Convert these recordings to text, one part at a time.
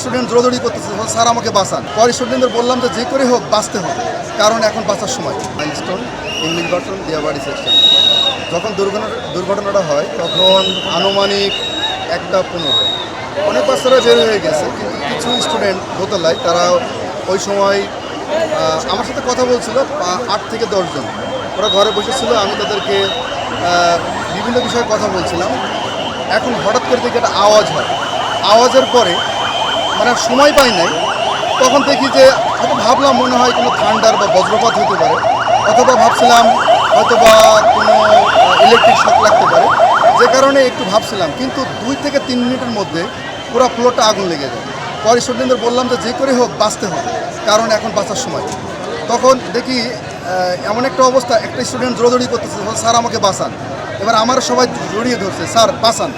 Student দৌড়াদৌড়ি করতেছে, sir আমাকে বাঁচান। পরে স্টুডেন্টদের বললাম যে করে হোক বাঁচতে হবে, কারণ এখন বাঁচার সময়। Milestone English version Diabari section. যখন দুর্ঘটনাটা হয় তখন আনুমানিক 1:15 অনেক বাচ্চারা বের হয়ে গেছে, কিন্তু কিছু স্টুডেন্ট দোতলায় তারা ওই সময় আমার সাথে কথা বলছিল, 8 থেকে 10 জন। ওরা ঘরে বসেছিল, আমি তাদেরকে বিভিন্ন বিষয়ে কথা বলছিলাম। এখন হঠাৎ করে দেখি একটা আওয়াজ হয়, আওয়াজের পরে মানে সময় পাই নাই, তখন দেখি যে হয়তো ভাবলাম মনে হয় কোনো থান্ডার বা বজ্রপাত হতে পারে, অথবা ভাবছিলাম হয়তো বা কোনো ইলেকট্রিক শক লাগতে পারে, যে কারণে একটু ভাবছিলাম। কিন্তু 2 থেকে 3 মিনিটের মধ্যে পুরো ফ্লোরটা আগুন লেগে যায়। পরে স্টুডেন্টদের বললাম যে করে হোক বাঁচতে হবে, কারণ এখন বাঁচার সময়। তখন দেখি এমন একটা অবস্থা, একটা স্টুডেন্ট দৌড়াদৌড়ি করতেছে, স্যার আমাকে বাঁচান। এবার আমার সবাই জড়িয়ে ধরছে, স্যার বাঁচান।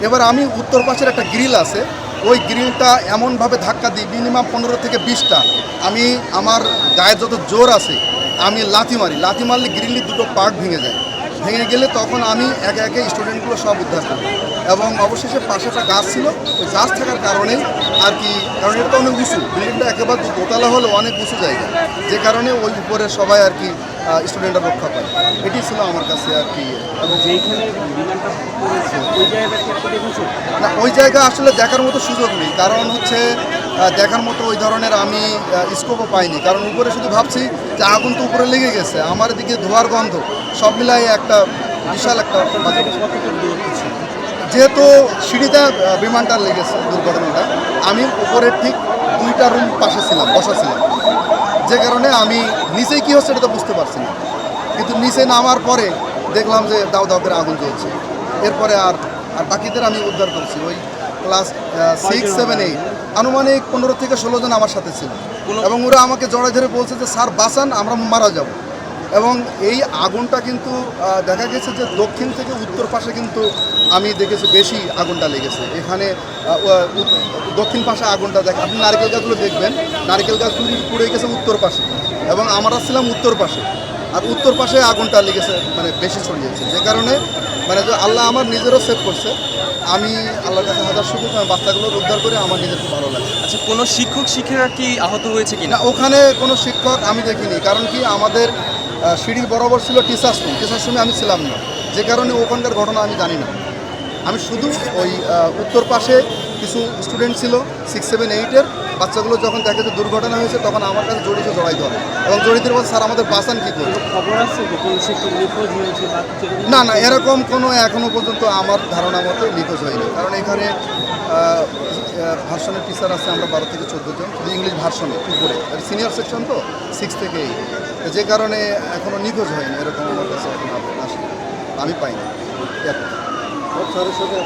এবার আমি উত্তর পাশের একটা গ্রিল আছে, ওই গ্রিলটা এমনভাবে ধাক্কা দিই, মিনিমাম 15 থেকে 20টা। আমি আমার গায়ে যত জোর আছে আমি লাথি মারলে গ্রিলের দুটো পার্ট ভেঙে যায়। ভেঙে গেলে তখন আমি একে একে স্টুডেন্টগুলো সব উদ্ধার করি, এবং অবশেষে পাশে একটা গাছ ছিল, ওই গাছ থাকার কারণেই আর কি, কারণ এটা তো অনেক উঁচু, বিল্ডিংটা একেবারে দোতলা হলো, অনেক উঁচু জায়গা, যে কারণে ওই উপরে সবাই আর কি স্টুডেন্টরা রক্ষা পায়। এটি ছিল আমার কাছে আর কি। এবং যেইখানে বিমানটা পড়েছে ওই জায়গাটা কি আপনি দেখেছেন? না, ওই জায়গা আসলে দেখার মতো সুযোগ নেই, কারণ হচ্ছে দেখার মতো ওই ধরনের আমি স্কোপও পাইনি, কারণ উপরে শুধু ভাবছি যে আগুন তো উপরে লেগে গেছে, আমার দিকে ধোয়ার গন্ধ, সব মিলাই একটা বিশাল একটা বাজে। কতটুকু দূরত্ব ছিল? যেহেতু সিঁড়িতে বিমানটা লেগেছে দুর্ঘটনাটা, আমি উপরের ঠিক 2টা রুম পাশে ছিলাম, বসা ছিলাম, যে কারণে আমি নিচেই কী হচ্ছে এটা তো বুঝতে পারছি না। কিন্তু নিচে নামার পরে দেখলাম যে দাও দাও করে আগুন জ্বলছে। এরপরে আর বাকিদের আমি উদ্ধার করছি। ওই ক্লাস 6, 7, 8 আনুমানিক 15 থেকে 16 জন আমার সাথে ছিল, এবং ওরা আমাকে জড়াই ধরে বলছে যে স্যার বাঁচান, আমরা মারা যাব। এবং এই আগুনটা কিন্তু দেখা গেছে যে দক্ষিণ থেকে উত্তর পাশে কিন্তু আমি দেখেছি বেশি আগুনটা লেগেছে। এখানে দক্ষিণ পাশে আগুনটা দেখেন, আপনি নারকেল গাছগুলো দেখবেন, নারকেল গাছগুলো পুড়ে গেছে উত্তর পাশে, এবং আমরা ছিলাম উত্তর পাশে, আর উত্তর পাশে আগুনটা লেগেছে মানে বেশি ছড়িয়েছে, যে কারণে মানে যে আল্লাহ আমার নিজেরও সেভ করছে। আমি আল্লাহর কাছে হাজার শুকর, বাচ্চাগুলো উদ্ধার করে আমার নিজের খুব ভালো লাগে। আচ্ছা, কোনো শিক্ষিকা কি আহত হয়েছে কিনা? না, ওখানে কোনো শিক্ষক আমি দেখিনি, কারণ কি আমাদের সিঁড়ির বরাবর ছিল টিচার্স রুমে আমি ছিলাম না, যে কারণে ওখানকার ঘটনা আমি জানি না। আমি শুধু ওই উত্তর পাশে কিছু স্টুডেন্ট ছিল 6, 7, 8-এর বাচ্চাগুলো যখন দেখে যে দুর্ঘটনা হয়েছে, তখন আমার কাছে জড়াই ধরে, এবং জড়িতের বলছে স্যার আমাদের বাঁচান কী করে। খবর আছে যে কোনো শিক্ষক নিখোঁজ হয়েছে বা কিছু? না, এরকম কোনো এখনও পর্যন্ত আমার ধারণা মতো নিখোঁজ হয়নি, কারণ এখানে ভার্সনের টিচার আছে আমরা 12 থেকে 14 জন, শুধু ইংলিশ ভার্সনে উপরে, সিনিয়র সেকশন তো 6 থেকে 8, যে কারণে এখনও নিখোঁজ হয়নি এরকম আমার কাছে এখন আসে, আমি পাইনি। স্যারের সাথে